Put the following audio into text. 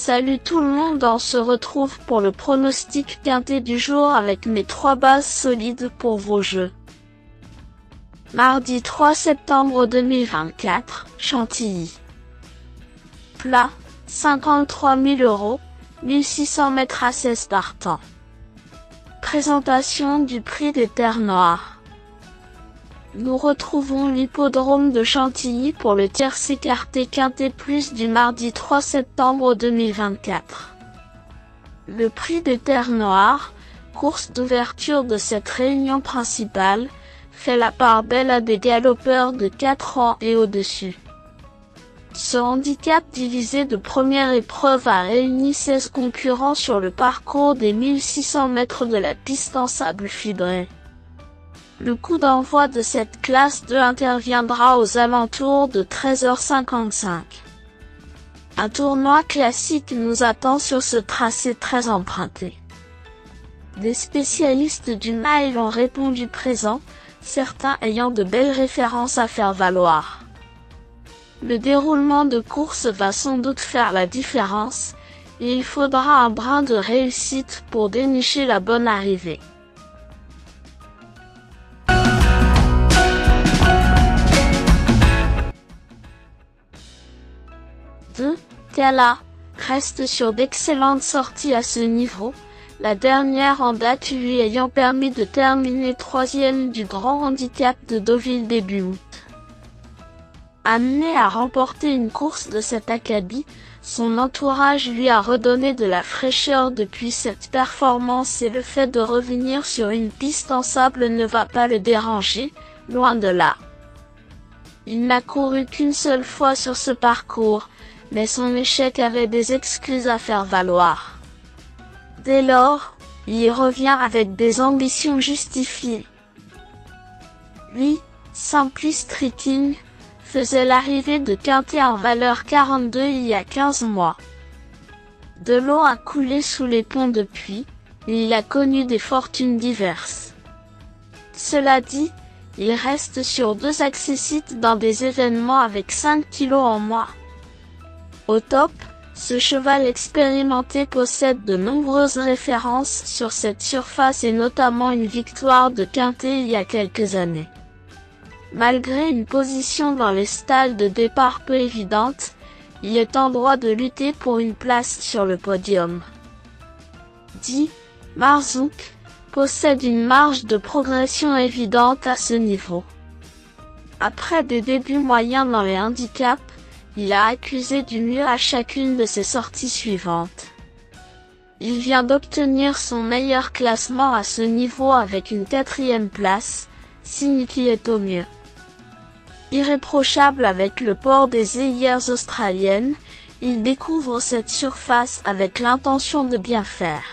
Salut tout le monde, on se retrouve pour le pronostic quintet du jour avec mes 3 bases solides pour vos jeux. Mardi 3 septembre 2024, Chantilly. Plat, 53 000 €, 1600 mètres à 16 partants. Présentation du prix des terres noires. Nous retrouvons l'hippodrome de Chantilly pour le tiercé écarté quintet plus du mardi 3 septembre 2024. Le prix des terres noires, course d'ouverture de cette réunion principale, fait la part belle à des galopeurs de 4 ans et au-dessus. Ce handicap divisé de première épreuve a réuni 16 concurrents sur le parcours des 1600 mètres de la piste en sable fibré. Le coup d'envoi de cette classe 2 interviendra aux alentours de 13h55. Un tournoi classique nous attend sur ce tracé très emprunté. Des spécialistes du mile ont répondu présent, certains ayant de belles références à faire valoir. Le déroulement de course va sans doute faire la différence, et il faudra un brin de réussite pour dénicher la bonne arrivée. Cala reste sur d'excellentes sorties à ce niveau, la dernière en date lui ayant permis de terminer 3e du grand handicap de Deauville début août. Amené à remporter une course de cet acabit, son entourage lui a redonné de la fraîcheur depuis cette performance et le fait de revenir sur une piste en sable ne va pas le déranger, loin de là. Il n'a couru qu'une seule fois sur ce parcours, mais son échec avait des excuses à faire valoir. Dès lors, il y revient avec des ambitions justifiées. Lui, Simpliste King, faisait l'arrivée de quintet en valeur 42 il y a 15 mois. De l'eau a coulé sous les ponts depuis, et il a connu des fortunes diverses. Cela dit, il reste sur 2 accessites dans des événements avec 5 kilos en moins. Au top, ce cheval expérimenté possède de nombreuses références sur cette surface et notamment une victoire de quintet il y a quelques années. Malgré une position dans les stalles de départ peu évidente, il est en droit de lutter pour une place sur le podium. Marzouk possède une marge de progression évidente à ce niveau. Après des débuts moyens dans les handicaps, il a accusé du mieux à chacune de ses sorties suivantes. Il vient d'obtenir son meilleur classement à ce niveau avec une 4e place, signe qu'il est au mieux. Irréprochable avec le port des œillères australiennes, il découvre cette surface avec l'intention de bien faire.